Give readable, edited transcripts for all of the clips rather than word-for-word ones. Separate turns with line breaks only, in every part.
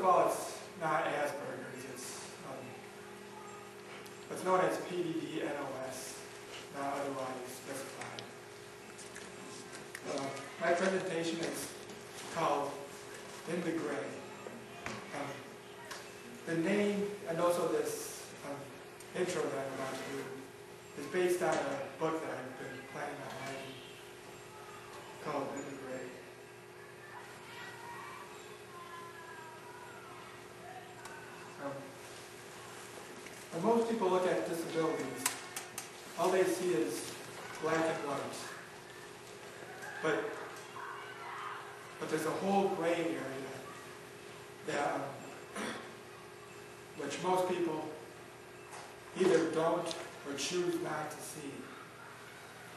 all, it's not Asperger's. It's what's known as PDD-NOS, not otherwise specified. My presentation is called In the Gray. The name and also this intro that I'm about to do is based on a book that I've been planning on writing called In the Gray. When most people look at disabilities, all they see is black and white. But there's a whole gray area that which most people either don't or choose not to see.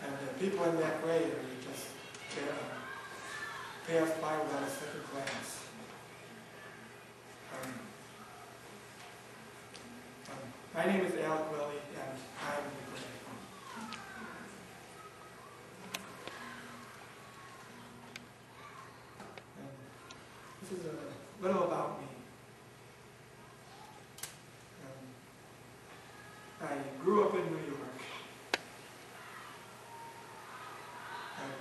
And the people in that gray area just pass by without a second glance. My name is Alec, and I'm in the gray. This is a little about me. I grew up in New York. I'm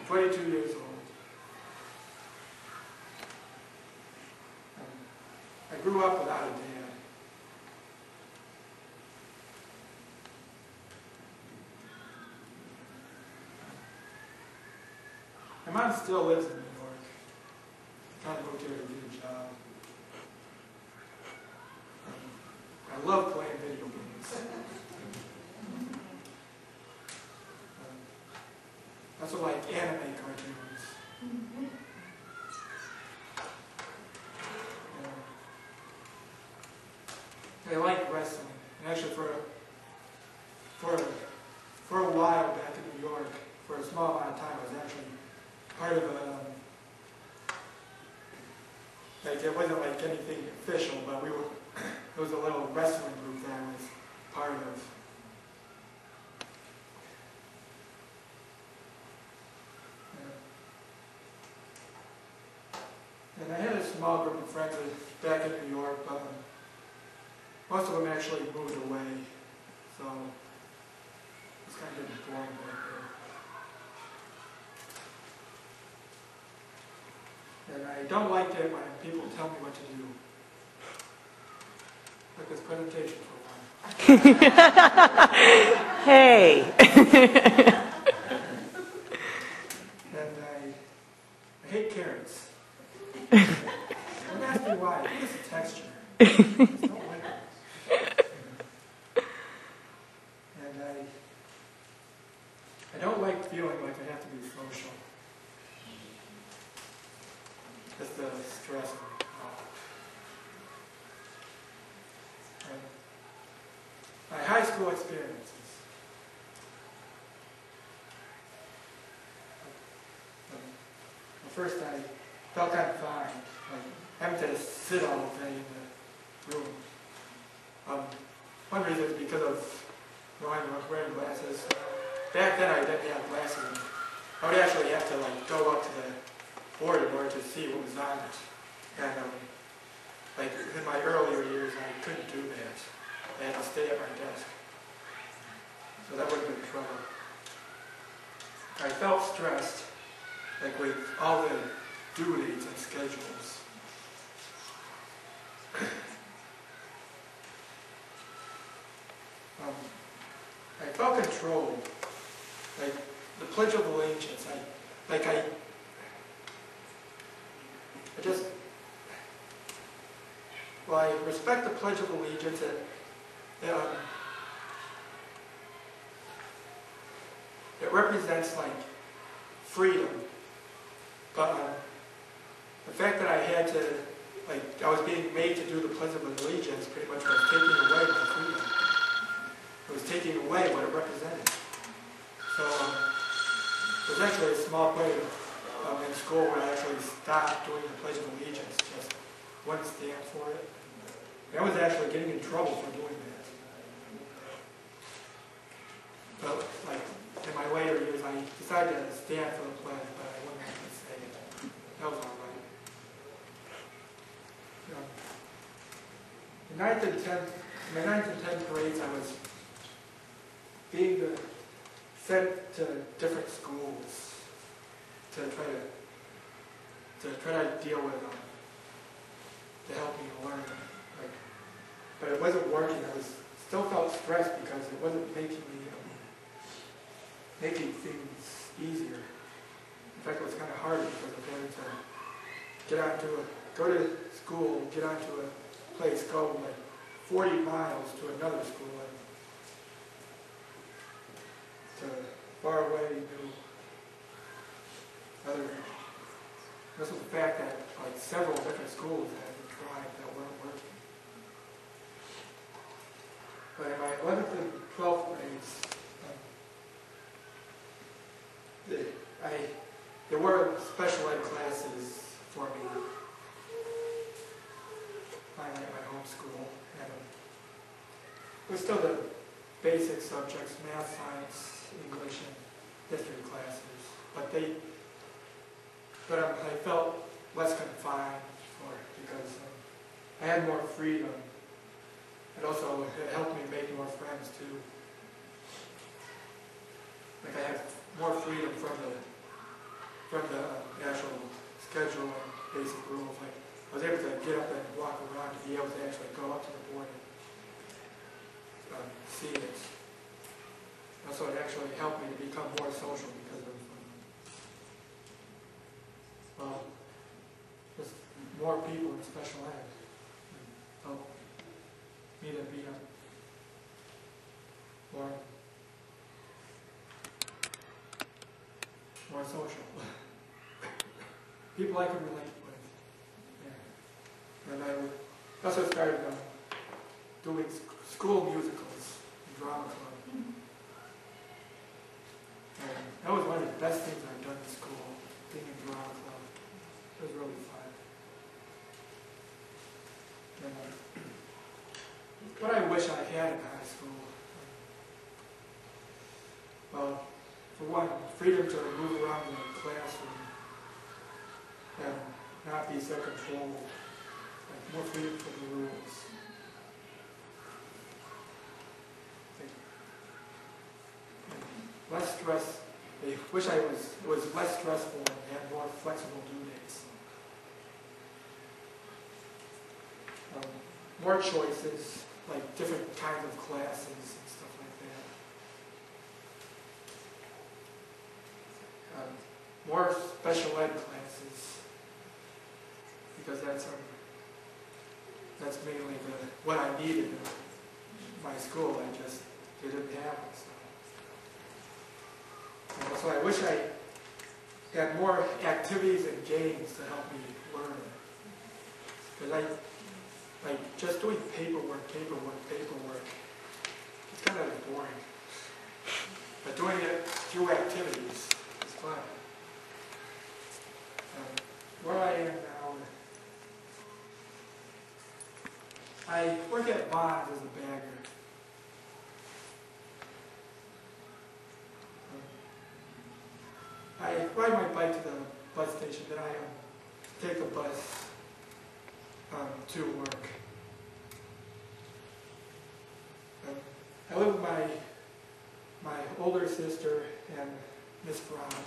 22 years old. I grew up without a dad. My mom still lives in New York. I moved here to do a job. I love playing video games. I also like anime cartoons. I like wrestling. And actually for a while back in New York, for a small amount of time, I was actually part of a, like it wasn't like anything official, but it was a little wrestling group that I was part of. And I had a small group of friends back in New York, but most of them actually moved away, so it's kind of boring back there. And I don't like it when people tell me what to do. Like this presentation for one.
Hey.
And I hate carrots. Don't ask me why. It's a texture. I just don't like it. And I don't like feeling like I have to be social. Just the stress of it. My high school experiences. At first I felt kind of fine, like having to sit all day in the room. One reason is because of wearing glasses. Back then I didn't have glasses. I would actually have to go up to the board in order to see what was on it. And in my earlier years I couldn't do that. I had to stay at my desk. So that would have been trouble. I felt stressed, with all the due dates and schedules. I felt controlled. The Pledge of Allegiance. I respect the Pledge of Allegiance. It represents freedom, but the fact that I had to, I was being made to do the Pledge of Allegiance pretty much was taking away my freedom. It was taking away what it represented. So there's actually a small point in school where I actually stopped doing the Pledge of Allegiance, just wouldn't stand for it. And I was actually getting in trouble for doing that. But in my later years, I decided to stand for the pledge, but I wouldn't actually say it. That was all right. Yeah. in my 9th and 10th grades, I was being sent to different schools to try to deal with them, to help me learn. But it wasn't working. I still felt stressed because it wasn't making things easier. In fact, it was kind of hard because of having to go to school, get onto a place, go like 40 miles to another school, and to far away this was the fact that like several different schools I had to try that weren't working. But in my 11th and 12th grades, there were special ed classes for me at my home school, and it was still the basic subjects: math, science, English, and history classes. But I felt less confined because I had more freedom. It also helped me make more friends too. Like I had more freedom from the actual schedule and basic rules. Like I was able to get up and walk around to be able to actually go up to the board and see it. Also, it actually helped me to become more social because of just more people in special ed. Helped me to be more social. People I could relate with. Yeah. And I also started doing school musicals and drama club. And that was one of the best things I've done in school, being in drama club. It was really fun. And, what I wish I had in high school, well, for one, freedom to move around in the classroom and not be so controlled, like more freedom from the rules. Less stress. I wish it was less stressful and had more flexible due dates. More choices, like different kinds of classes and stuff like that. More special ed classes, because that's mainly what I needed in my school. I just didn't have it. So I wish I had more activities and games to help me learn. Because just doing paperwork, it's kind of boring. But doing it through activities is fun. Where I am now, I work at Bond as a bagger. I ride my bike to the bus station, then I take the bus to work. I live with my older sister and Miss Brown.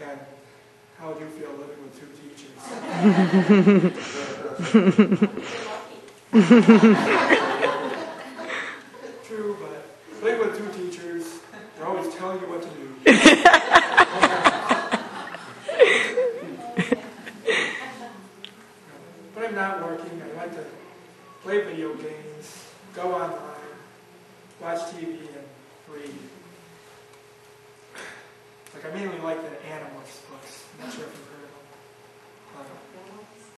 And how would you feel living with two teachers? True, but living with two teachers, they're always telling you what to do. When I'm not working, I like to play video games, go online, watch TV, and read. Like I mainly like the animals books. I'm not sure if you've heard of them.